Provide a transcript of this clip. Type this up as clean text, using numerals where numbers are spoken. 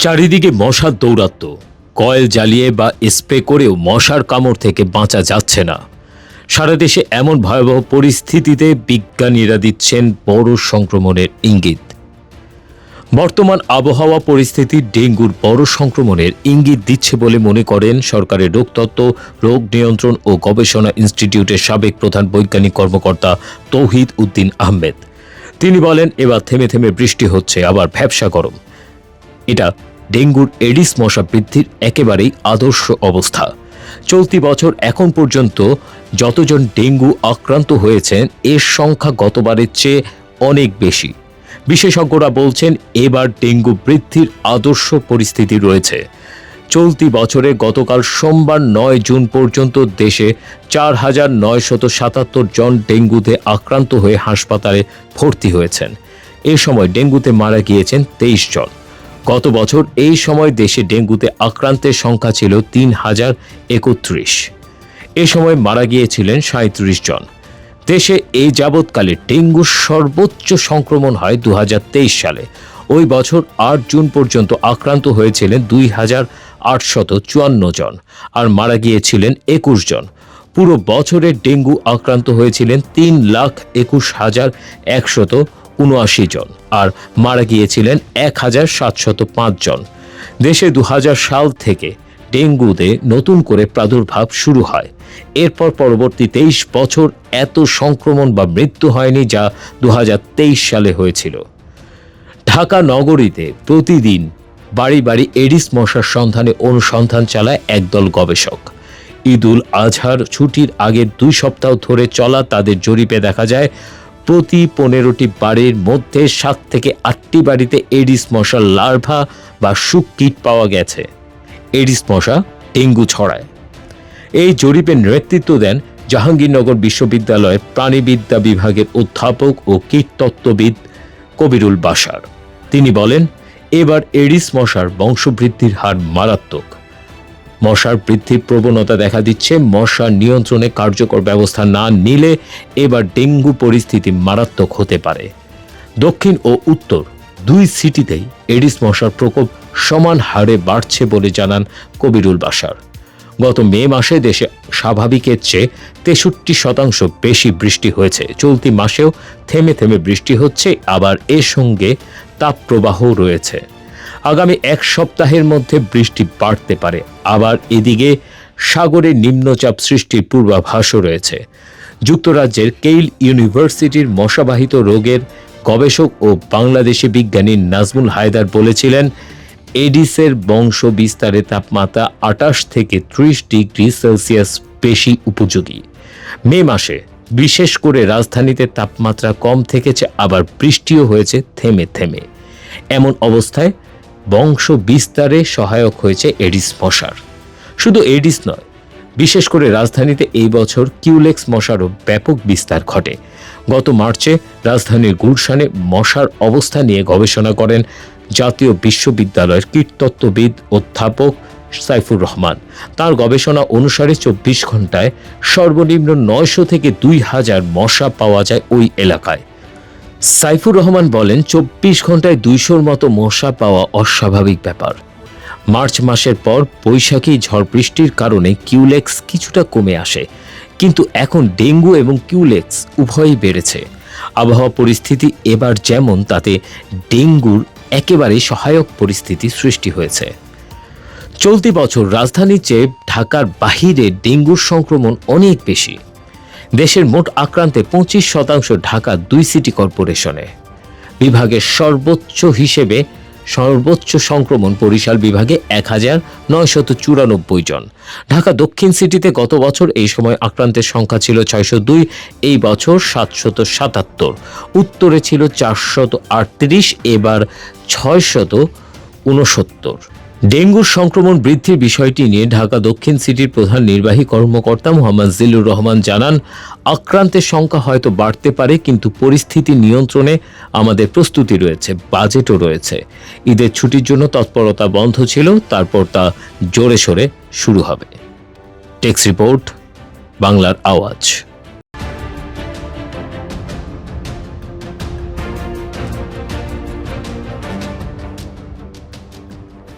চারিদিকে মশার দৌরাত্ম্য, কয়েল জ্বালিয়ে বা স্প্রে করেও মশার কামড় থেকে বাঁচা যাচ্ছে না। সারা দেশে এমন ভয়াবহ পরিস্থিতিতে বিজ্ঞানীরা দিচ্ছেন বড় সংক্রমণের ইঙ্গিত। বর্তমান আবহাওয়া পরিস্থিতি ডেঙ্গুর বড় সংক্রমণের ইঙ্গিত দিচ্ছে বলে মনে করেন সরকারের রোগতত্ত্ব, রোগ নিয়ন্ত্রণ ও গবেষণা ইনস্টিটিউটের সাবেক প্রধান বৈজ্ঞানিক কর্মকর্তা তৌহিদ উদ্দিন আহমেদ। তিনি বলেন, এবার থেমে থেমে বৃষ্টি হচ্ছে, আবার ভ্যাপসা গরম। এটা ডেঙ্গুর এডিস মশা বৃদ্ধির একেবারেই আদর্শ অবস্থা। চলতি বছর এখন পর্যন্ত যতজন ডেঙ্গু আক্রান্ত হয়েছেন এর সংখ্যা গতবারের চেয়ে অনেক বেশি। বিশেষজ্ঞরা বলছেন, এবার ডেঙ্গু বৃদ্ধির আদর্শ পরিস্থিতি রয়েছে। চলতি বছরে গতকাল সোমবার 9 জুন পর্যন্ত দেশে 4,977 জন ডেঙ্গুতে আক্রান্ত হয়ে হাসপাতালে ভর্তি হয়েছেন। এ সময় ডেঙ্গুতে মারা গিয়েছেন 23 জন। গত বছর এই সময় দেশে ডেঙ্গুতে আক্রান্তের সংখ্যা ছিল 3,031। এ সময় মারা গিয়েছিলেন 37 জন। দেশে এই যাবৎকালে ডেঙ্গুর সর্বোচ্চ সংক্রমণ হয় 2023 সালে। ওই বছর 8 জুন পর্যন্ত আক্রান্ত হয়েছিলেন 2,854 জন আর মারা গিয়েছিলেন 21 জন। পুরো বছরে ডেঙ্গু আক্রান্ত হয়েছিলেন 3,21,179 জন আর মারা গিয়েছিলেন 1,705 জন। দেশে 2000 সাল থেকে ডেঙ্গুতে নতুন করে প্রাদুর্ভাব শুরু হয়। এরপর পরবর্তী 23 বছর এত সংক্রমণ বা মৃত্যু হয়নি, যা 2023 সালে হয়েছিল। ঢাকা নগরীতে প্রতিদিন বাড়ি বাড়ি এডিস মশার সন্ধানে অনুসন্ধান চালায় একদল গবেষক। ঈদুল আজহার ছুটির আগের 2 সপ্তাহ ধরে চলা তাদের জরিপে দেখা যায়, প্রতি 15টি বাড়ির মধ্যে 7 থেকে 8টি বাড়িতে এডিস মশার লার্ভা বা শুককীট পাওয়া গেছে। এডিস মশা ডেঙ্গু ছড়ায়। এই জরিপের নেতৃত্ব দেন জাহাঙ্গীরনগর বিশ্ববিদ্যালয়ের প্রাণীবিদ্যা বিভাগের অধ্যাপক ও কীটতত্ত্ববিদ কবিরুল বাশার। তিনি বলেন, এবার এডিস মশার বংশবৃদ্ধির হার মারাত্মক। মশার বৃদ্ধির প্রবণতা দেখা দিচ্ছে। মশা নিয়ন্ত্রণে কার্যকর ব্যবস্থা না নিলে এবার ডেঙ্গু পরিস্থিতি মারাত্মক হতে পারে। দক্ষিণ ও উত্তর 2 সিটিতেই এডিস মশার প্রকোপ সমান হারে বাড়ছে বলে জানান কবিরুল বাশার। গত মে মাসে দেশে স্বাভাবিকের চেয়ে 63% বেশি বৃষ্টি হয়েছে। চলতি মাসেও থেমে থেমে বৃষ্টি হচ্ছে, আবার এর সঙ্গে তাপপ্রবাহ রয়েছে। আগামী 1 সপ্তাহের মধ্যে বৃষ্টি বাড়তে পারে। আবার এদিকে সাগরে নিম্নচাপ সৃষ্টির পূর্বাভাসও রয়েছে। যুক্তরাজ্যের কেইল ইউনিভার্সিটির মশাবাহিত রোগের গবেষক ও বাংলাদেশি বিজ্ঞানী নাজমুল হায়দার বলেছিলেন, এডিসের বংশ বিস্তারে তাপমাত্রা 28 থেকে 30 ডিগ্রি সেলসিয়াস বেশি উপযোগী। মে মাসে বিশেষ করে রাজধানীতে তাপমাত্রা কম থেকেছে, আবার বৃষ্টিও হয়েছে থেমে থেমে। এমন অবস্থায় বংশ বিস্তারে সহায়ক হয়েছে এডিস মশার। শুধু এডিস নয়, বিশেষ করে রাজধানীতে এই বছর কিউলেক্স মশারও ব্যাপক বিস্তার ঘটে। গত মার্চে রাজধানীর গুলশানে মশার অবস্থা নিয়ে গবেষণা করেন জাতীয় বিশ্ববিদ্যালয়ের কীটতত্ত্ববিদ অধ্যাপক সাইফুর রহমান। তার গবেষণা অনুসারে 24 ঘন্টায় সর্বনিম্ন 900 থেকে 2000 মশা পাওয়া যায় ওই এলাকায়। সাইফুর রহমান বলেন, 24 ঘন্টায় 200-র মতো মশা পাওয়া অস্বাভাবিক ব্যাপার। মার্চ মাসের পর বৈশাখী ঝড় বৃষ্টির কারণে কিউলেক্স কিছুটা কমে আসে, কিন্তু এখন ডেঙ্গু এবং কিউলেক্স উভয়ই বেড়েছে। আবহাওয়া পরিস্থিতি এবার যেমন, তাতে ডেঙ্গুর একেবারে সহায়ক পরিস্থিতি সৃষ্টি হয়েছে। চলতি বছর রাজধানীর চেয়ে ঢাকার বাহিরে ডেঙ্গুর সংক্রমণ অনেক বেশি। দেশের মোট আক্রান্তে 25% ঢাকা 2 সিটি কর্পোরেশনে। বিভাগের সর্বোচ্চ সংক্রমণ বরিশাল বিভাগে 1,994 জন। ঢাকা দক্ষিণ সিটিতে গত বছর এই সময় আক্রান্তের সংখ্যা ছিল 602, এই বছর 777। উত্তরে ছিল 438, এবার 669। ডেঙ্গুর সংক্রমণ বৃদ্ধির বিষয়টি নিয়ে ঢাকা দক্ষিণ সিটির প্রধান নির্বাহী কর্মকর্তা মোহাম্মদ জিল্লুর রহমান জানান, আক্রান্তের সংখ্যা হয়তো বাড়তে পারে, কিন্তু পরিস্থিতি নিয়ন্ত্রণে আমাদের প্রস্তুতি রয়েছে, বাজেটও রয়েছে। ঈদের ছুটির জন্য তৎপরতা বন্ধ ছিল, তারপর তা জোরে সোরে শুরু হবে। টেক্স রিপোর্ট, বাংলার আওয়াজ।